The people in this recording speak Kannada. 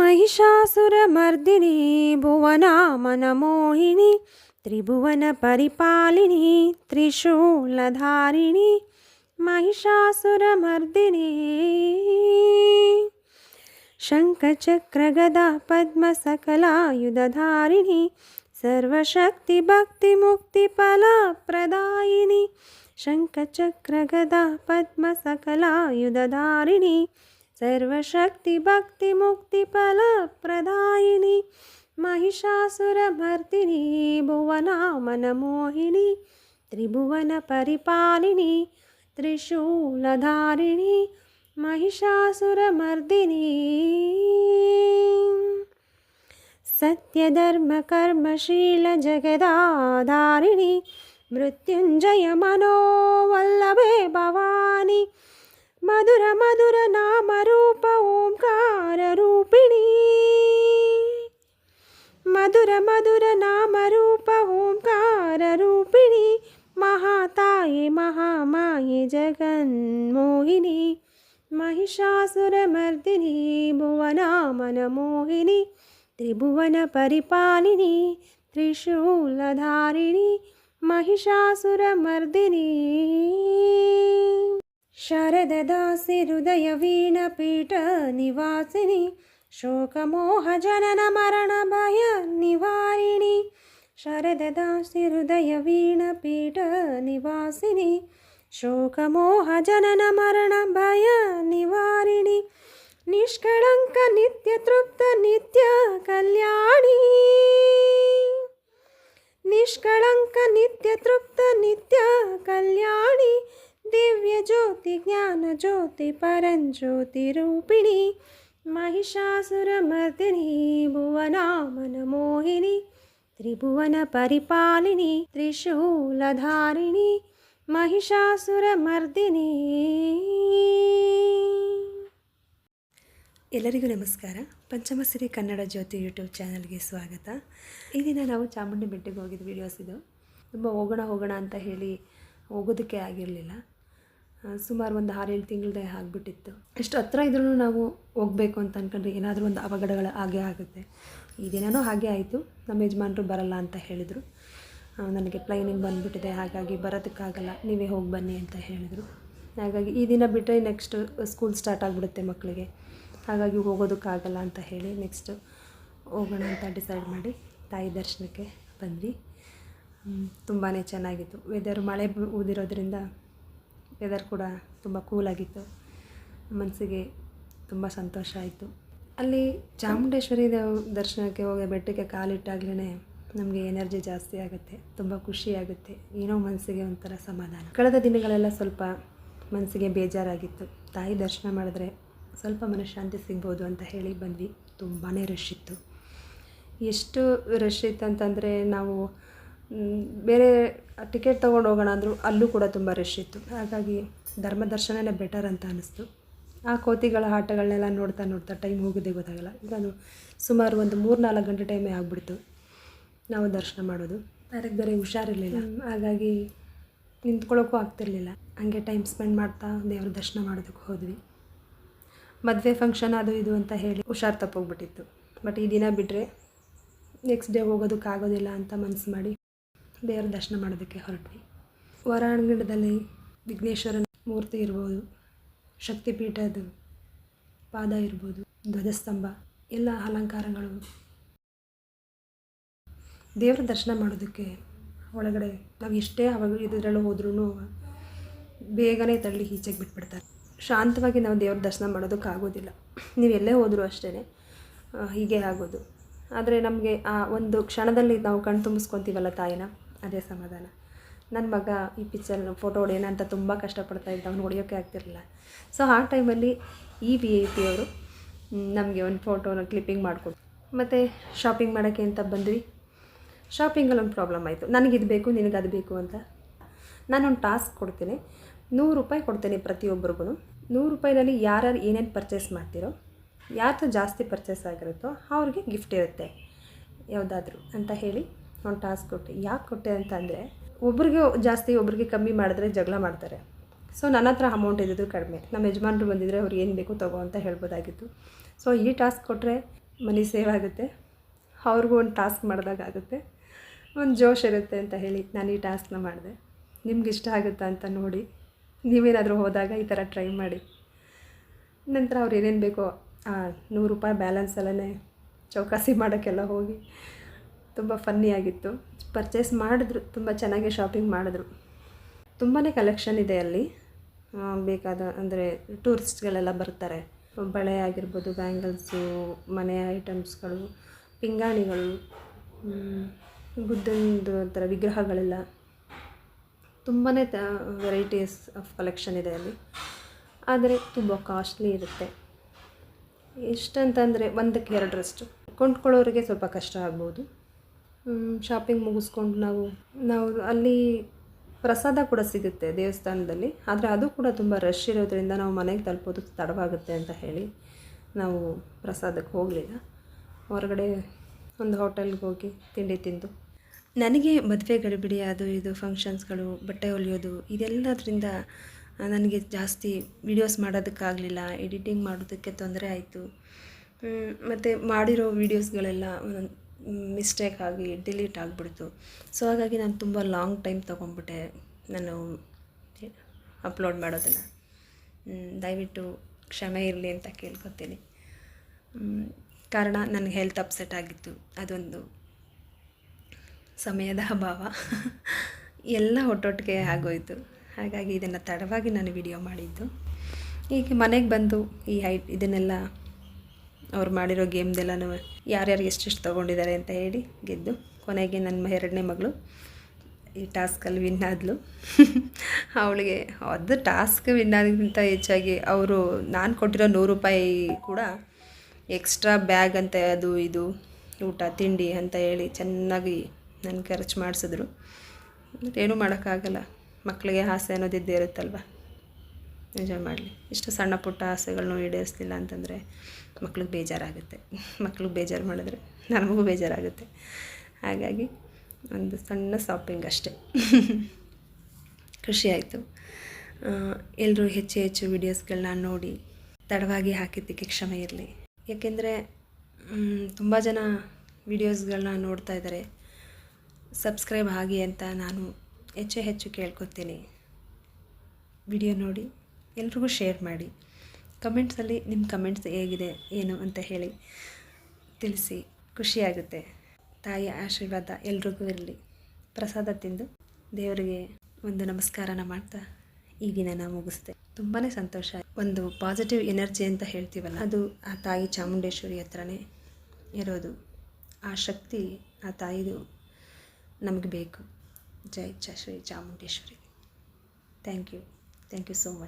महिषासुरमर्दिनी भुवनामनमोहिनी त्रिभुवनपरिपालिनी त्रिशूलधारिणी महिषासुरमर्दिनी शङ्खचक्रगदा पद्मसकलायुधधारिणी सर्वशक्तिभक्तिमुक्तिफलप्रदायिनी शङ्खचक्रगदा पद्मसकलायुधधारिणी सर्वशक्तिभक्तिमुक्तिफलप्रदायिनी महिषासुरमर्दिनी भुवनामनमोहिनी त्रिभुवनपरिपालिनी त्रिशूलधारिणी महिषासुरमर्दिनी सत्यधर्मकर्मशीलजगदाधारिणी मृत्युञ्जयमनोवल्लभे भवानी मधुर मधुर नामरूप ओंकाररूपिणी मधुर मधुर नामरूप ओंकाररूपिणी महाताये महामाये जगन्मोहिनी महिषासुरमर्दिनी भुवनामनमोहिनी त्रिभुवनपरिपालिनी त्रिशूलधारिणी महिषासुरमर्दिनी शरददासि हृदयवीणपीठनिवासिनी शोकमोहजननमरणभयनिवारिणी शरददासि हृदयवीणपीठनिवासिनी शोकमोहजननमरणभयनिवारिणी निष्कळङ्क नित्यतृप्त नित्यकल्याणी निष्कळङ्क नित्यतृप्त नित्यकल्याणी दिव्यज्योति ज्ञानज्योति परञ्ज्योतिरूपिणी महिषासुरमर्दिनी भुवनामनमोहिनी त्रिभुवनपरिपालिनी त्रिशूलधारिणी महिषासुरमर्दिनी. ಎಲ್ಲರಿಗೂ ನಮಸ್ಕಾರ. ಪಂಚಮಸಿರಿ ಕನ್ನಡ ಜ್ಯೋತಿ ಯೂಟ್ಯೂಬ್ ಚಾನಲ್ಗೆ ಸ್ವಾಗತ. ಈ ದಿನ ನಾವು ಚಾಮುಂಡಿ ಬೆಟ್ಟಕ್ಕೆ ಹೋಗಿದ್ದು ವೀಡಿಯೋಸ್ ಇದು. ತುಂಬ ಹೋಗೋಣ ಅಂತ ಹೇಳಿ ಹೋಗೋದಕ್ಕೆ ಆಗಿರಲಿಲ್ಲ. ಸುಮಾರು ಒಂದು 6-7 ತಿಂಗಳದೇ ಆಗಿಬಿಟ್ಟಿತ್ತು. ಎಷ್ಟು ಹತ್ರ ಇದ್ರೂ ನಾವು ಹೋಗಬೇಕು ಅಂತ ಅಂದ್ಕೊಂಡ್ರೆ ಏನಾದರೂ ಒಂದು ಅವಘಡಗಳು ಆಗೇ ಆಗುತ್ತೆ. ಈ ದಿನವೂ ಹಾಗೆ ಆಯಿತು. ನಮ್ಮ ಯಜಮಾನರು ಬರಲ್ಲ ಅಂತ ಹೇಳಿದರು. ನನಗೆ ಪ್ಲೈನಿಂಗ್ ಬಂದುಬಿಟ್ಟಿದೆ, ಹಾಗಾಗಿ ಬರೋದಕ್ಕಾಗಲ್ಲ, ನೀವೇ ಹೋಗಿ ಬನ್ನಿ ಅಂತ ಹೇಳಿದರು. ಹಾಗಾಗಿ ಈ ದಿನ ಬಿಟ್ಟರೆ ನೆಕ್ಸ್ಟ್ ಸ್ಕೂಲ್ ಸ್ಟಾರ್ಟ್ ಆಗಿಬಿಡುತ್ತೆ ಮಕ್ಕಳಿಗೆ, ಹಾಗಾಗಿ ಹೋಗೋದಕ್ಕಾಗಲ್ಲ ಅಂತ ಹೇಳಿ ನೆಕ್ಸ್ಟ್ ಹೋಗೋಣ ಅಂತ ಡಿಸೈಡ್ ಮಾಡಿ ತಾಯಿ ದರ್ಶನಕ್ಕೆ ಬಂದ್ವಿ. ತುಂಬಾ ಚೆನ್ನಾಗಿತ್ತು. ವೆದರ್ ಮಳೆ ಊದಿರೋದ್ರಿಂದ ವೆದರ್ ಕೂಡ ತುಂಬ ಕೂಲಾಗಿತ್ತು. ಮನಸ್ಸಿಗೆ ತುಂಬ ಸಂತೋಷ ಆಯಿತು. ಅಲ್ಲಿ ಚಾಮುಂಡೇಶ್ವರಿ ದರ್ಶನಕ್ಕೆ ಹೋಗಿ ಬೆಟ್ಟಕ್ಕೆ ಕಾಲಿಟ್ಟಾಗಲೇ ನಮಗೆ ಎನರ್ಜಿ ಜಾಸ್ತಿ ಆಗುತ್ತೆ, ತುಂಬ ಖುಷಿಯಾಗುತ್ತೆ, ಏನೋ ಮನಸ್ಸಿಗೆ ಒಂಥರ ಸಮಾಧಾನ. ಕಳೆದ ದಿನಗಳೆಲ್ಲ ಸ್ವಲ್ಪ ಮನಸ್ಸಿಗೆ ಬೇಜಾರಾಗಿತ್ತು. ತಾಯಿ ದರ್ಶನ ಮಾಡಿದ್ರೆ ಸ್ವಲ್ಪ ಮನಃಶಾಂತಿ ಸಿಗ್ಬೋದು ಅಂತ ಹೇಳಿ ಬಂದ್ವಿ. ತುಂಬಾ ರಶ್ ಇತ್ತು. ಎಷ್ಟು ರಶ್ ಇತ್ತು ಅಂತಂದರೆ ನಾವು ಬೇರೆ ಟಿಕೆಟ್ ತೊಗೊಂಡು ಹೋಗೋಣ ಅಂದರೂ ಅಲ್ಲೂ ಕೂಡ ತುಂಬ ರಶ್ ಇತ್ತು. ಹಾಗಾಗಿ ಧರ್ಮ ದರ್ಶನನೇ ಬೆಟರ್ ಅಂತ ಅನ್ನಿಸ್ತು. ಆ ಕೋತಿಗಳ ಆಟಗಳನ್ನೆಲ್ಲ ನೋಡ್ತಾ ಟೈಮ್ ಹೋಗೋದೇ ಗೊತ್ತಾಗಲ್ಲ. ಈಗ ಅದು ಸುಮಾರು ಒಂದು 3-4 ಗಂಟೆ ಟೈಮೇ ಆಗಿಬಿಡ್ತು ನಾವು ದರ್ಶನ ಮಾಡೋದು. ಅದಕ್ಕೆ ಬೇರೆ ಹುಷಾರಿರಲಿಲ್ಲ, ಹಾಗಾಗಿ ನಿಂತ್ಕೊಳ್ಳೋಕ್ಕೂ ಆಗ್ತಿರ್ಲಿಲ್ಲ. ಹಾಗೆ ಟೈಮ್ ಸ್ಪೆಂಡ್ ಮಾಡ್ತಾ ದೇವ್ರ ದರ್ಶನ ಮಾಡೋದಕ್ಕೆ ಹೋದ್ವಿ. ಮದುವೆ ಫಂಕ್ಷನ್ ಅದು ಇದು ಅಂತ ಹೇಳಿ ಹುಷಾರು ತಪ್ಪೋಗ್ಬಿಟ್ಟಿತ್ತು. ಬಟ್ ಈ ದಿನ ಬಿಟ್ಟರೆ ನೆಕ್ಸ್ಟ್ ಡೇ ಹೋಗೋದಕ್ಕಾಗೋದಿಲ್ಲ ಅಂತ ಮನಸ್ಸು ಮಾಡಿ ದೇವ್ರ ದರ್ಶನ ಮಾಡೋದಕ್ಕೆ ಹೊರಟ್ವಿ. ಹೊರಾಂಗಣದಲ್ಲಿ ವಿಘ್ನೇಶ್ವರನ ಮೂರ್ತಿ ಇರ್ಬೋದು, ಶಕ್ತಿಪೀಠದ ಪಾದ ಇರ್ಬೋದು, ಧ್ವಜಸ್ತಂಭ ಎಲ್ಲ ಅಲಂಕಾರಗಳು. ದೇವ್ರ ದರ್ಶನ ಮಾಡೋದಕ್ಕೆ ಒಳಗಡೆ ನಾವು ಎಷ್ಟೇ ಇದರಲ್ಲಿ ಹೋದ್ರೂ ಬೇಗನೆ ತಳ್ಳಿ ಈಚೆಗೆ ಬಿಟ್ಬಿಡ್ತಾರೆ. ಶಾಂತವಾಗಿ ನಾವು ದೇವ್ರ ದರ್ಶನ ಮಾಡೋದಕ್ಕಾಗೋದಿಲ್ಲ. ನೀವು ಎಲ್ಲೇ ಹೋದರೂ ಅಷ್ಟೇ ಹೀಗೆ ಆಗೋದು. ಆದರೆ ನಮಗೆ ಆ ಒಂದು ಕ್ಷಣದಲ್ಲಿ ನಾವು ಕಣ್ಣು ತುಂಬಿಸ್ಕೊತೀವಲ್ಲ ತಾಯಿನ, ಅದೇ ಸಮಾಧಾನ. ನನ್ನ ಮಗ ಈ ಪಿಕ್ಚರ್ ಫೋಟೋ ಹೊಡೆಯೋಣ ಅಂತ ತುಂಬ ಕಷ್ಟಪಡ್ತಾ ಇದ್ದ, ಅವ್ನು ಹೊಡೆಯೋಕ್ಕೆ ಆಗ್ತಿರಲಿಲ್ಲ. ಸೊ ಆ ಟೈಮಲ್ಲಿ ಈ VIP ಅವರು ನಮಗೆ ಒಂದು ಫೋಟೋನ ಕ್ಲಿಪ್ಪಿಂಗ್ ಮಾಡಿಕೊಟ್ಟು ಮತ್ತು ಶಾಪಿಂಗ್ ಮಾಡೋಕ್ಕೆ ಅಂತ ಬಂದ್ವಿ. ಶಾಪಿಂಗಲ್ಲಿ ಒಂದು ಪ್ರಾಬ್ಲಮ್ ಆಯಿತು. ನನಗಿದು ಬೇಕು, ನಿನಗದು ಬೇಕು ಅಂತ. ನಾನೊಂದು ಟಾಸ್ಕ್ ಕೊಡ್ತೀನಿ. 100 ರೂಪಾಯಿ ಕೊಡ್ತೀನಿ ಪ್ರತಿಯೊಬ್ಬರಿಗೂ. 100 ರೂಪಾಯಿನಲ್ಲಿ ಯಾರ್ಯಾರು ಏನೇನು ಪರ್ಚೇಸ್ ಮಾಡ್ತೀರೋ, ಯಾರ್ದು ಜಾಸ್ತಿ ಪರ್ಚೇಸ್ ಆಗಿರುತ್ತೋ ಅವ್ರಿಗೆ ಗಿಫ್ಟ್ ಇರುತ್ತೆ ಯಾವುದಾದ್ರೂ ಅಂತ ಹೇಳಿ ಒಂದು ಟಾಸ್ಕ್ ಕೊಟ್ಟೆ. ಯಾಕೆ ಕೊಟ್ಟೆ ಅಂತಂದರೆ, ಒಬ್ರಿಗೆ ಜಾಸ್ತಿ ಒಬ್ರಿಗೆ ಕಮ್ಮಿ ಮಾಡಿದ್ರೆ ಜಗಳ ಮಾಡ್ತಾರೆ. ಸೊ ನನ್ನ ಹತ್ರ ಅಮೌಂಟ್ ಇದ್ದಿದ್ದು ಕಡಿಮೆ. ನಮ್ಮ ಯಜಮಾನರು ಬಂದಿದ್ದರೆ ಅವ್ರು ಏನು ಬೇಕು ತಗೋ ಅಂತ ಹೇಳ್ಬೋದಾಗಿತ್ತು. ಸೊ ಈ ಟಾಸ್ಕ್ ಕೊಟ್ಟರೆ ಮನಿ ಸೇವ್ ಆಗುತ್ತೆ, ಅವ್ರಿಗೂ ಒಂದು ಟಾಸ್ಕ್ ಮಾಡಿದಾಗುತ್ತೆ, ಒಂದು ಜೋಶ್ ಇರುತ್ತೆ ಅಂತ ಹೇಳಿ ನಾನು ಈ ಟಾಸ್ಕ್ನ ಮಾಡಿದೆ. ನಿಮ್ಗೆ ಇಷ್ಟ ಆಗುತ್ತಾ ಅಂತ ನೋಡಿ, ನೀವೇನಾದರೂ ಹೋದಾಗ ಈ ಥರ ಟ್ರೈ ಮಾಡಿ. ನಂತರ ಅವ್ರು ಏನೇನು ಬೇಕೋ ₹100 ಬ್ಯಾಲೆನ್ಸಲ್ಲೇ ಚೌಕಾಸಿ ಮಾಡೋಕ್ಕೆಲ್ಲ ಹೋಗಿ ತುಂಬ ಫನ್ನಿಯಾಗಿತ್ತು. ಪರ್ಚೇಸ್ ಮಾಡಿದ್ರು, ತುಂಬ ಚೆನ್ನಾಗಿ ಶಾಪಿಂಗ್ ಮಾಡಿದ್ರು. ತುಂಬಾ ಕಲೆಕ್ಷನ್ ಇದೆ ಅಲ್ಲಿ. ಬೇಕಾದ ಅಂದರೆ ಟೂರಿಸ್ಟ್ಗಳೆಲ್ಲ ಬರ್ತಾರೆ. ಬಳೆ ಆಗಿರ್ಬೋದು, ಬ್ಯಾಂಗಲ್ಸು, ಮನೆ ಐಟಮ್ಸ್ಗಳು, ಪಿಂಗಾಣಿಗಳು, ಬುದ್ಧಂದು ಥರ ವಿಗ್ರಹಗಳೆಲ್ಲ ತುಂಬಾ ವೆರೈಟೀಸ್ ಆಫ್ ಕಲೆಕ್ಷನ್ ಇದೆ ಅಲ್ಲಿ. ಆದರೆ ತುಂಬ ಕಾಸ್ಟ್ಲಿ ಇರುತ್ತೆ. ಎಷ್ಟಂತಂದರೆ 1ಕ್ಕೆ 2ರಷ್ಟು. ಕೊಂಡ್ಕೊಳ್ಳೋರಿಗೆ ಸ್ವಲ್ಪ ಕಷ್ಟ ಆಗ್ಬೋದು. ಶಾಪಿಂಗ್ ಮುಗಿಸ್ಕೊಂಡು ನಾವು ಅಲ್ಲಿ ಪ್ರಸಾದ ಕೂಡ ಸಿಗುತ್ತೆ ದೇವಸ್ಥಾನದಲ್ಲಿ. ಆದರೆ ಅದು ಕೂಡ ತುಂಬ ರಶ್ ಇರೋದ್ರಿಂದ ನಾವು ಮನೆಗೆ ತಲುಪೋದಕ್ಕೆ ತಡವಾಗುತ್ತೆ ಅಂತ ಹೇಳಿ ನಾವು ಪ್ರಸಾದಕ್ಕೆ ಹೋಗಲಿಲ್ಲ. ಹೊರಗಡೆ ಒಂದು ಹೋಟೆಲ್ಗೆ ಹೋಗಿ ತಿಂಡಿ ತಿಂದು, ನನಗೆ ಮದುವೆ ಗಡಿಬಿಡಿ ಅದು ಇದು ಫಂಕ್ಷನ್ಸ್ಗಳು, ಬಟ್ಟೆ ಹೊಲಿಯೋದು ಇದೆಲ್ಲದರಿಂದ ನನಗೆ ಜಾಸ್ತಿ ವೀಡಿಯೋಸ್ ಮಾಡೋದಕ್ಕಾಗಲಿಲ್ಲ. ಎಡಿಟಿಂಗ್ ಮಾಡೋದಕ್ಕೆ ತೊಂದರೆ ಆಯಿತು. ಮತ್ತು ಮಾಡಿರೋ ವೀಡಿಯೋಸ್ಗಳೆಲ್ಲ ಮಿಸ್ಟೇಕ್ ಆಗಿ ಡಿಲೀಟ್ ಆಗಿಬಿಡ್ತು. ಸೊ ಹಾಗಾಗಿ ನಾನು ತುಂಬ ಲಾಂಗ್ ಟೈಮ್ ತೊಗೊಂಡ್ಬಿಟ್ಟೆ ನಾನು ಅಪ್ಲೋಡ್ ಮಾಡೋದನ್ನು. ದಯವಿಟ್ಟು ಕ್ಷಮೆ ಇರಲಿ ಅಂತ ಕೇಳ್ಕೊತೀನಿ. ಕಾರಣ ನನಗೆ ಹೆಲ್ತ್ ಅಪ್ಸೆಟ್ ಆಗಿತ್ತು, ಅದೊಂದು ಸಮಯದ ಅಭಾವ ಎಲ್ಲ ಒಟ್ಟೊಟ್ಟಿಗೆ ಆಗೋಯಿತು. ಹಾಗಾಗಿ ಇದನ್ನು ತಡವಾಗಿ ನಾನು ವಿಡಿಯೋ ಮಾಡಿದ್ದು. ಈಗ ಮನೆಗೆ ಬಂದು ಇದನ್ನೆಲ್ಲ ಅವ್ರು ಮಾಡಿರೋ ಗೇಮ್ದೆಲ್ಲನೂ ಯಾರ್ಯಾರು ಎಷ್ಟೆಷ್ಟು ತೊಗೊಂಡಿದ್ದಾರೆ ಅಂತ ಹೇಳಿ ಗೆದ್ದು ಕೊನೆಗೆ ನನ್ನ 2ನೇ ಮಗಳು ಈ ಟಾಸ್ಕಲ್ಲಿ ವಿನ್ ಆದಳು. ಅವಳಿಗೆ ಅದು ಟಾಸ್ಕ್ ವಿನ್ ಆಗೋದಕ್ಕಿಂತ ಹೆಚ್ಚಾಗಿ ಅವರು ನಾನು ಕೊಟ್ಟಿರೋ ₹100 ಕೂಡ ಎಕ್ಸ್ಟ್ರಾ ಬ್ಯಾಗ್ ಅಂತ ಅದು ಇದು ಊಟ ತಿಂಡಿ ಅಂತ ಹೇಳಿ ಚೆನ್ನಾಗಿ ನನ್ನ ಖರ್ಚು ಮಾಡಿಸಿದ್ರು. ಏನೂ ಮಾಡೋಕ್ಕಾಗಲ್ಲ, ಮಕ್ಕಳಿಗೆ ಆಸೆ ಅನ್ನೋದಿದ್ದೇ ಇರುತ್ತಲ್ವ, ಎಂಜಾಯ್ ಮಾಡಲಿ. ಇಷ್ಟು ಸಣ್ಣ ಪುಟ್ಟ ಆಸೆಗಳನ್ನೂ ಈಡೇರಿಸಲಿಲ್ಲ ಅಂತಂದರೆ ಮಕ್ಳಿಗೆ ಬೇಜಾರಾಗುತ್ತೆ. ಮಕ್ಳಿಗೆ ಬೇಜಾರು ಮಾಡಿದ್ರೆ ನನಗೂ ಬೇಜಾರಾಗುತ್ತೆ. ಹಾಗಾಗಿ ಒಂದು ಸಣ್ಣ ಶಾಪಿಂಗ್ ಅಷ್ಟೇ. ಖುಷಿಯಾಯಿತು. ಎಲ್ಲರೂ ಹೆಚ್ಚು ವೀಡಿಯೋಸ್ಗಳನ್ನ ನೋಡಿ ತಡವಾಗಿ ಹಾಕಿದ್ದಕ್ಕೆ ಕ್ಷಮೆ ಇರಲಿ. ಯಾಕೆಂದರೆ ತುಂಬ ಜನ ವೀಡಿಯೋಸ್ಗಳನ್ನ ನೋಡ್ತಾ ಇದ್ದಾರೆ. ಸಬ್ಸ್ಕ್ರೈಬ್ ಆಗಿ ಅಂತ ನಾನು ಹೆಚ್ಚು ಕೇಳ್ಕೊತೀನಿ. ವಿಡಿಯೋ ನೋಡಿ ಎಲ್ರಿಗೂ ಶೇರ್ ಮಾಡಿ. ಕಮೆಂಟ್ಸಲ್ಲಿ ನಿಮ್ಮ ಕಮೆಂಟ್ಸ್ ಹೇಗಿದೆ ಏನು ಅಂತ ಹೇಳಿ ತಿಳಿಸಿ, ಖುಷಿಯಾಗುತ್ತೆ. ತಾಯಿಯ ಆಶೀರ್ವಾದ ಎಲ್ರಿಗೂ ಇರಲಿ. ಪ್ರಸಾದ ತಿಂದು ದೇವರಿಗೆ ಒಂದು ನಮಸ್ಕಾರನ ಮಾಡ್ತಾ ಈ ದಿನ ಮುಗಿಸ್ದೆ. ತುಂಬಾ ಸಂತೋಷ. ಒಂದು ಪಾಸಿಟಿವ್ ಎನರ್ಜಿ ಅಂತ ಹೇಳ್ತೀವಲ್ಲ, ಅದು ಆ ತಾಯಿ ಚಾಮುಂಡೇಶ್ವರಿ ಹತ್ರನೇ ಇರೋದು. ಆ ಶಕ್ತಿ ಆ ತಾಯಿದು ನಮಗೆ ಬೇಕು. ಜೈ Shri Chamundeshwari. Thank you so much.